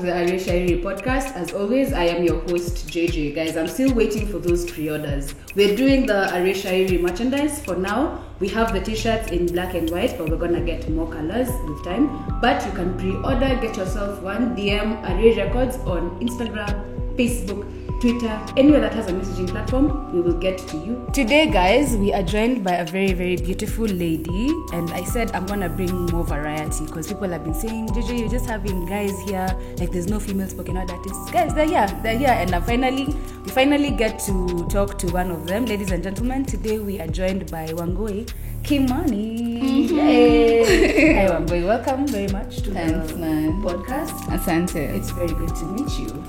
to the Aria Shairi podcast. As always, I am your host, JJ. Guys, I'm still waiting for those pre-orders. We're doing the Aria Shairi merchandise. For now, we have the t-shirts in black and white, but we're gonna get more colors with time. But you can pre-order, get yourself one, DM Aria Records on Instagram, Facebook, Twitter, anywhere that has a messaging platform, we will get to you. Today, guys, we are joined by a very, very beautiful lady. And I said I'm going to bring more variety because people have been saying, JJ, you're just having guys here. Like, there's no female spoken word artists. Guys, they're here. And we finally get to talk to one of them. Ladies and gentlemen, today we are joined by Wangui Kimani. Hey. Hi, Wangui. Welcome very much to the podcast. Asante. It's very good to meet you.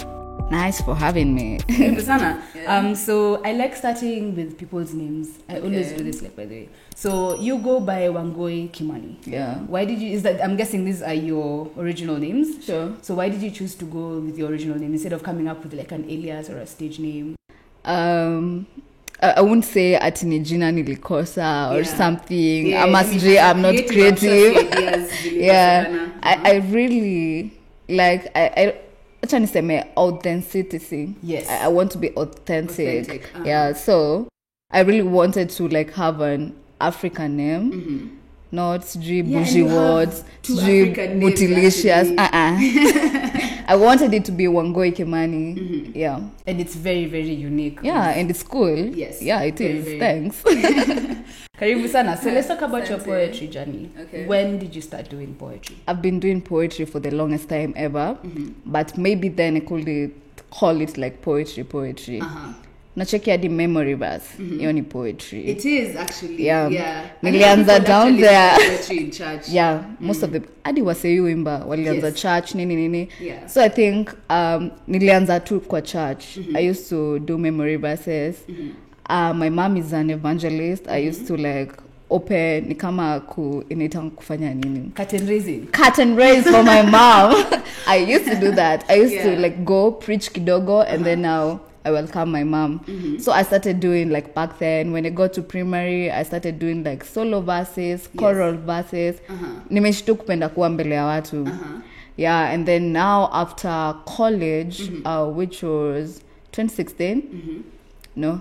Nice for having me. Yeah. So I like starting with people's names. I always do this, like, by the way. So you go by Wangui Kimani. Yeah. Why did you? I'm guessing these are your original names. Sure. So why did you choose to go with your original name instead of coming up with like an alias or a stage name? I wouldn't say atini jina nilikosa or something. Yeah, I'm not creative. Yeah. I really like authenticity. Yes. I want to be authentic. Yeah. So I really wanted to like have an African name. Mm-hmm. Not bougie words, mutilicious. I wanted it to be Wangui Kimani. Mm-hmm. Yeah. And it's very, very unique. Yeah, and it's cool. Yes. Yeah, it is. Very. Thanks. Karibu sana. So let's talk about your poetry journey. Okay. When did you start doing poetry? I've been doing poetry for the longest time ever. Mm-hmm. But maybe then I could call it like poetry. Uh-huh. Nacheki hadi memory verse. Hiyo ni poetry. It is actually. Yeah. Nilianza down there. Poetry in church. Yeah, most of the hadi waseyuimba walianza church nini. Yeah. So I think nilianza tu kwa church. I used to do memory verses. My mom is an evangelist. I used to like open ni kama inaitanga kufanya nini? Curtain raise for my mom. I used to do that. I used to like go preach kidogo and then now I welcome my mom. Mm-hmm. So I started doing like back then when I got to primary, I started doing like solo verses, choral verses. Nimeshtu kupenda kuwa mbele ya watu. Yeah, and then now after college, which was 2016. No.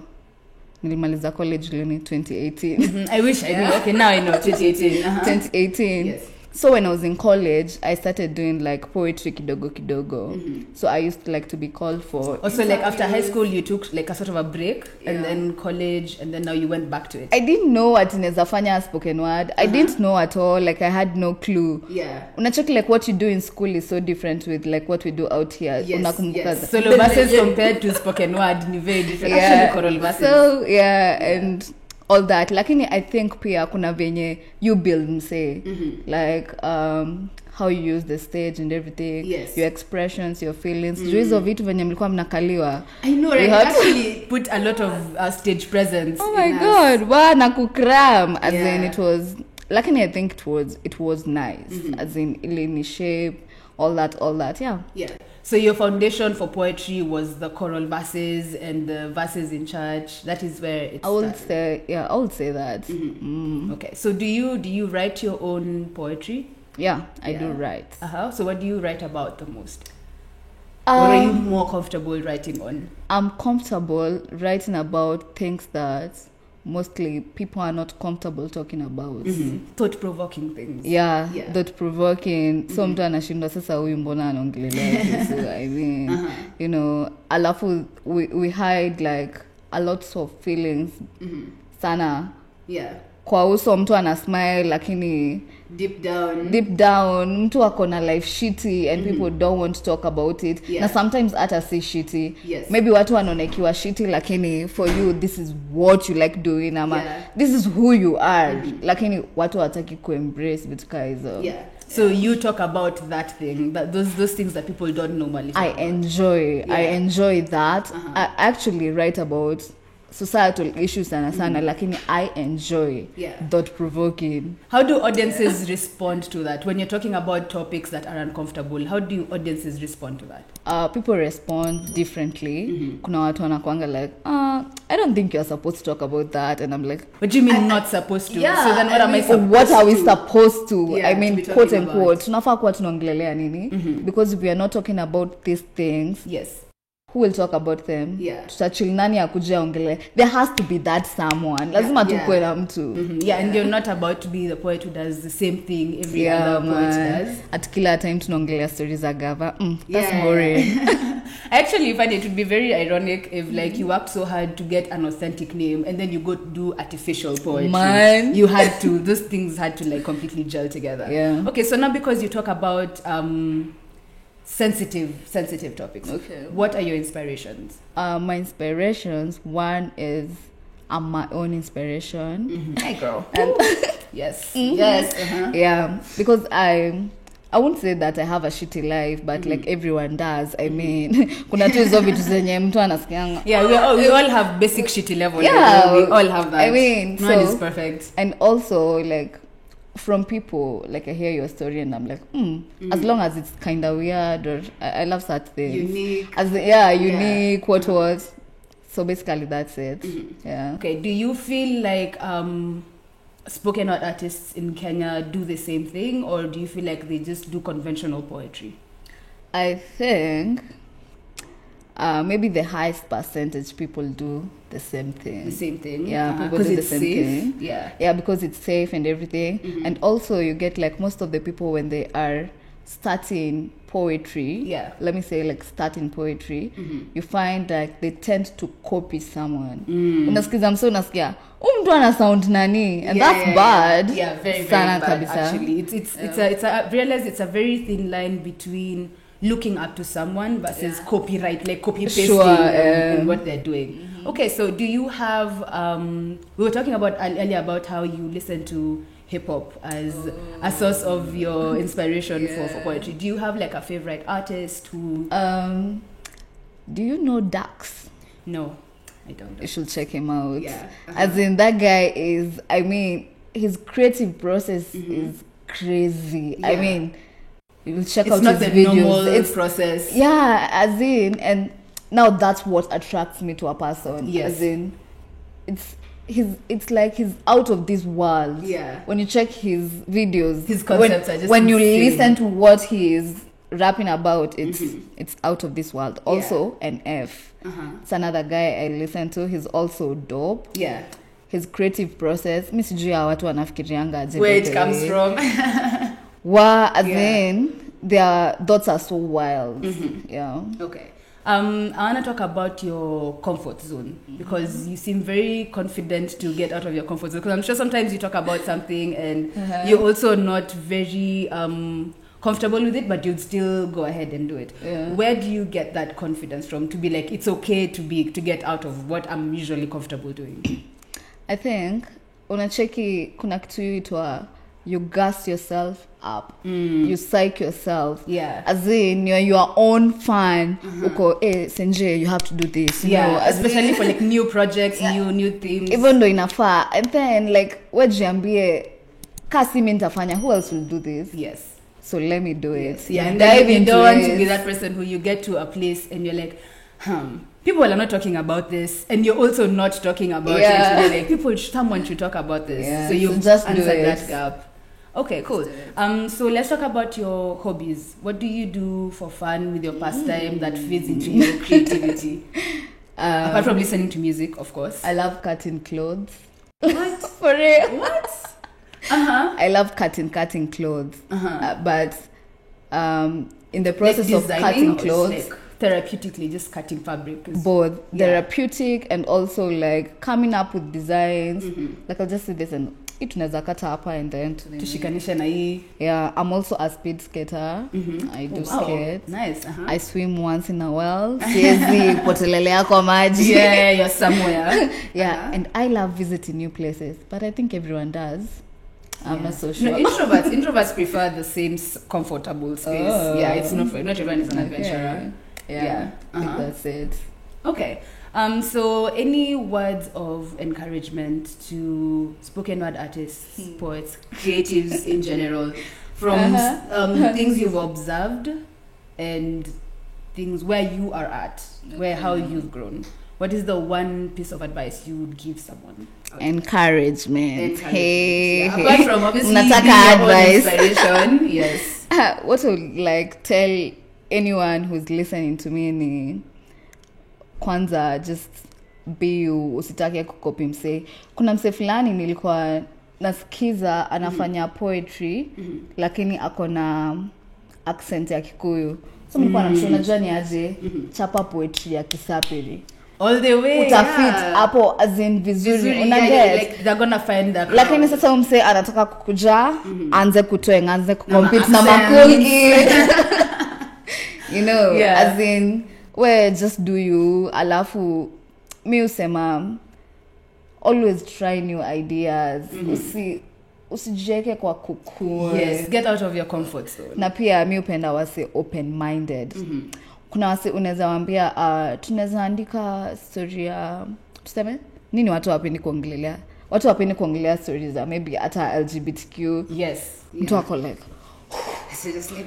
Nilimaliza college lini 2018. I wish I knew. Okay, now I know 2018. 2018. Yes. So when I was in college, I started doing like poetry kidogo. So I used to like to be called for. Also, like after high school, you took like a sort of a break, and then college, and then now you went back to it. I didn't know what inaweza fanya spoken word. I didn't know at all. Like I had no clue. Yeah. Unacheki like what you do in school is so different with like what we do out here. Yes. Solo verses compared to spoken word, ni very different. Actually, choral verses. So and all that, lakini I think pia kuna venye you build mse like how you use the stage and everything, your expressions, your feelings. Hizo vitu venye mlikuwa mnakaliwa. I know, right? You actually put a lot of stage presence. Oh my god, wana kukram as in it was, lakini I think it was nice as in ili shape all that. Yeah. So your foundation for poetry was the choral verses and the verses in church. That is where it started. I would say that. Okay. So do you write your own poetry? Yeah, I do write. So what do you write about the most? What are you more comfortable writing on? I'm comfortable writing about things that mostly people are not comfortable talking about. Thought-provoking things. Yeah. Thought-provoking. So mtu anashindwa sasa huyu mbona anaongelelea. So I mean, you know, alafu we hide like a lot of feelings sana. Yeah. Kwa uso mtu ana smile lakini deep down mtu ako na life shitty and people don't want to talk about it. Na sometimes hata si shitty. Maybe watu wanaonekiwa shitty lakini for you this is what you like doing ama this is who you are. Lakini watu wataki ku-embrace vitu kama hizo. So you talk about that thing, those things that people don't normally talk about. I enjoy that. I actually write about societal issues sana lakini I enjoy thought provoking. How do audiences respond to that when you're talking about topics that are uncomfortable? How do audiences respond to that? People respond differently. Kuna watu wanakuanga like I don't think you're supposed to talk about that, and I'm like, what do you mean not supposed to? Yeah, so then what am I supposed what are we to? supposed to? Yeah, I mean, to be quote talking unquote tunafaa kuwa tunaongelelea nini? Because if we are not talking about these things, yes, who will talk about them? Yeah. Tutachili nani akuja ongele? There has to be that someone. Lazima tukue na mtu. Yeah, and you're not about to be the poet who does the same thing every other poet does. At kila time tunaongelea stories za Gava. That's boring. I actually find it would be very ironic if like you worked so hard to get an authentic name and then you go to do artificial poetry. Man. You had to, those things had to like completely gel together. Yeah. Okay, so now because you talk about sensitive topics. Okay. What are your inspirations? My inspirations, one is I'm my own inspiration. Hey girl. And yes. Yes. Yeah, because I wouldn't say that I have a shitty life, but like everyone does. I mean, kuna tu hizo vitu zenye mtu anasikianga. Yeah, we all have basic shitty level. Yeah, we all have that. I mean, no one is so perfect. And also like from people, like I hear your story and I'm like, as long as it's kind of weird or I love such things. Unique. Unique. What was. So basically that's it. Yeah. Okay, do you feel like spoken word artists in Kenya do the same thing, or do you feel like they just do conventional poetry? I think maybe the highest percentage people do the same thing. The same thing? Yeah, people do the same thing. Yeah, because it's safe and everything. And also you get like most of the people when they are starting poetry, let me say like starting poetry, you find like they tend to copy someone. Unasikiza mso unasikia mtu ana sound nani, and that's bad. Yeah, very sana bad kabisa. Actually, it's a realize it's a very thin line between looking up to someone versus copyright, like copy pasting and what they're doing. Okay, so do you have we were talking about earlier about how you listen to hip hop as a source of your inspiration for poetry. Do you have like a favorite artist who do you know Dax? No, I don't know. You should check him out. Yeah. As in that guy is, I mean, his creative process is crazy. I mean, you will check out his videos. Normal it's process. Yeah, as in, and now that's what attracts me to a person. Yes. As in, it's like he's out of this world. Yeah. When you check his videos, his concepts are just when you insane. listen to what he is rapping about, it's out of this world. Also, an F. It's another guy I listen to. He's also dope. Yeah. His creative process. Mi sijui ya watu wanafikirianga aje. Where it comes from. As in, their thoughts are so wild. Yeah. Okay. I want to talk about your comfort zone because you seem very confident to get out of your comfort zone. Because I'm sure sometimes you talk about something and you're also not very comfortable with it, but you'd still go ahead and do it. Yeah. Where do you get that confidence from to be like, it's okay to get out of what I'm usually comfortable doing? I think unacheki kuna kitu yuitwa you gas yourself up, you psych yourself, as in you're your own fan. Uko Senje, you have to do this, you know, especially for like new projects, new themes, even though inafaa, and then like wejiambie kasi mimi nitafanya, who else will do this? Yes, so let me do it. And then you don't want to be that person who you get to a place and you're like, people are not talking about this, and you're also not talking about it. You're like, someone should talk about this. So you just answer do that gap. Okay, cool. So let's talk about your hobbies. What do you do for fun with your pastime that feeds into your creativity? Apart from listening to music, of course. I love cutting clothes. What? For real? What? I love cutting clothes. But in the process like of cutting clothes, like therapeutically just cutting fabric. Both therapeutic and also like coming up with designs. Like I'll just say this and tunaweza kata hapa and then tushikanisha na hii. Yeah, I'm also a speed skater. I do skate. Nice. I swim once in a while. Siwezi potelelea kwa maji. Yeah, you're somewhere. And I love visiting new places, but I think everyone does. I'm not so sure. No, introverts prefer the same comfortable space. It's not everyone is an adventurer. I think that's it. Okay. So any words of encouragement to spoken word artists, poets, creatives in general, from things you've observed and things where you are at, how you've grown? What is the one piece of advice you would give someone? Encouragement. Hey. Yeah. Apart from obviously Nataka advice. Inspiration, yes. What would like tell anyone who's listening to me ni kwanza just be you, usitake kukopi mse. Kuna mse fulani nilikuwa nasikiza anafanya poetry lakini akona accent ya Kikuyu. So nilikuwa namshauri unajua ni aje chapa poetry ya Kisapiri. All the way. Utafit hapo as in vizuri. Una get like they're gonna find that. Lakini sasa umse anataka kukuja anze kutoenga anze kucompete na makulgi. You know, as in where just do you alafu mi usema always try new ideas. Usijeke kwa kukua. Yes, get out of your comfort zone. Na pia mi upenda wase open minded. Kuna wase unaweza waambia tunaweza andika story ya tuseme nini watu wapendi kuongelea. Watu wapendi kuongelea stories za maybe hata LGBTQ. Yes. Mtu wako like seriously.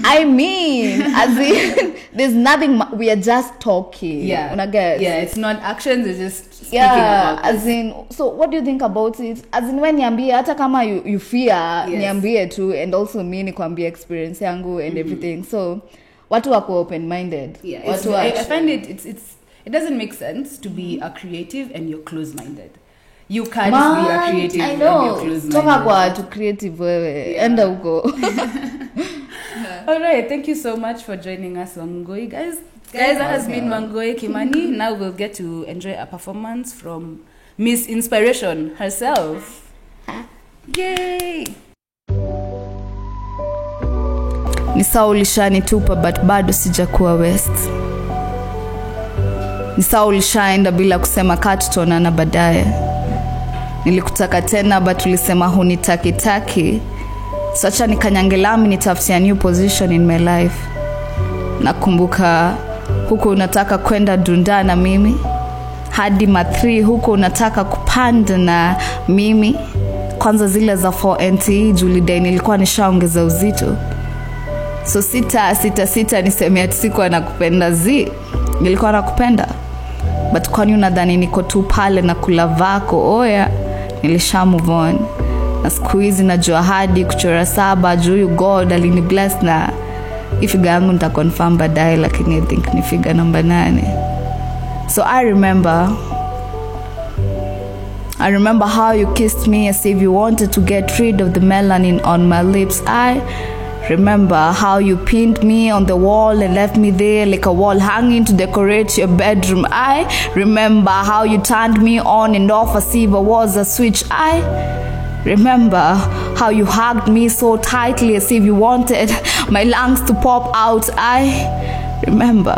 I mean, as in, there's nothing. We are just talking. Yeah. Una get? Yeah, it's not actions. It's just speaking about as this. In. So, what do you think about it? As in, when niambie, hata kama you fear, niambie too, and also me ni kuambia experience yangu and everything. So, watu wako open-minded. Yeah, I find it doesn't make sense to be a creative and you're close-minded. You can't be a creative and you're close-minded. Toka kwa to creative wewe. Enda uko. All right, thank you so much for joining us, Wangui, guys. That has been Wangui Kimani. Now we'll get to enjoy a performance from Miss Inspiration herself. Yay! Ni sawa ulishanitupa but bado sijakuwa west. Ni sawa ulishaenda bila kusema tutaonana baadaye. Nilikutaka tena but ulisema hunitaki. So acha nikanyangelami nitafutia new position in my life. Nakumbuka huko unataka kwenda Dunda na mimi. Hadi ma3 huko unataka kupanda na mimi. Kwanza zile za 4NT Julidai nilikuwa nishaongeza uzito. So sita niseme ati sikuwa nakupenda nilikuwa nakupenda. But kwani unadhani niko tu pale na kula vako? Oya, nilisha move on. Na siku hizi najua hadi kuchora 7 juu God alini bless na ifiga yangu nita confirm baadaye, lakini I think ni figure number 8. So I remember how you kissed me as if you wanted to get rid of the melanin on my lips. I remember how you pinned me on the wall and left me there like a wall hanging to decorate your bedroom. I remember how you turned me on and off as if I was a switch. I remember how you hugged me so tightly as if you wanted my lungs to pop out. I remember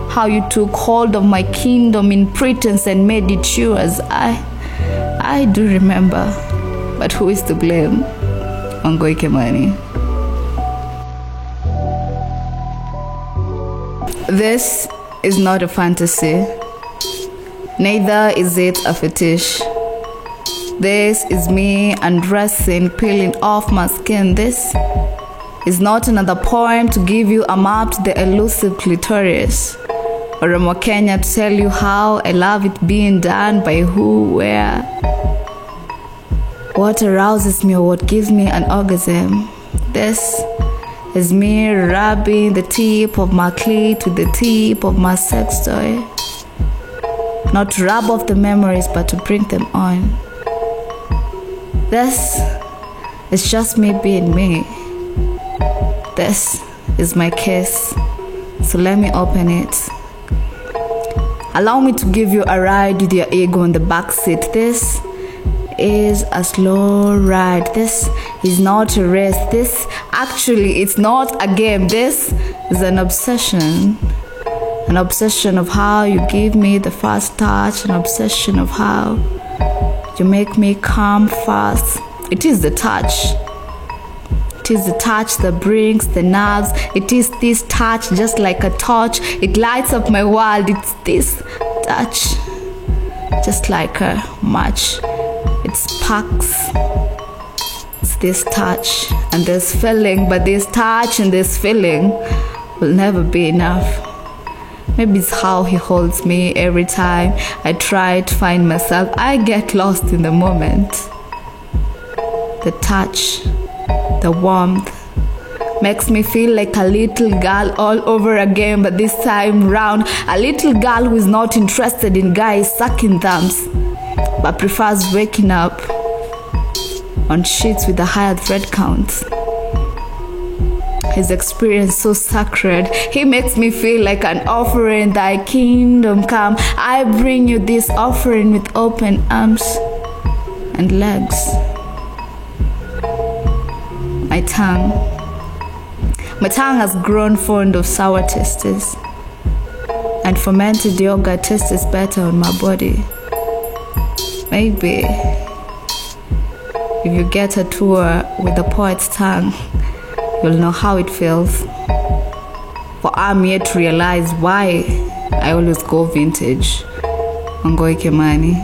how you took hold of my kingdom in pretense and made it yours. I do remember. But who is to blame? Wangui Kimani. This is not a fantasy. Neither is it a fetish. This is me undressing, peeling off my skin. This is not another poem to give you a map to the elusive clitoris, or a Mokenya to tell you how I love it being done by who, where, what arouses me or what gives me an orgasm. This is me rubbing the tip of my clit with the tip of my sex toy. Not to rub off the memories, but to bring them on. This is just me being me. This is my kiss, so let me open it. Allow me to give you a ride with your ego in the backseat. This is a slow ride. This is not a race. This actually, it's not a game. This is an obsession. An obsession of how you give me the first touch. An obsession of how you make me come fast. It is the touch. It It is the touch that brings the nerves. It is this touch, just like a torch. It lights up my world. It's this touch, just like a match. It sparks. It's this touch and this feeling, but this touch and this feeling will never be enough. Maybe it's how he holds me every time I try to find myself. I get lost in the moment. The touch, the warmth, makes me feel like a little girl all over again, but this time round, a little girl who is not interested in guys sucking thumbs, but prefers waking up on sheets with a higher thread count. His experience so sacred. He makes me feel like an offering. Thy kingdom come. I bring you this offering with open arms and legs. My tongue has grown fond of sour tastes, and fermented yogurt tastes better on my body. Maybe if you get a tour with the poet's tongue, you'll know how it feels. For I'm yet to realize why I always go vintage on Wangui Kimani.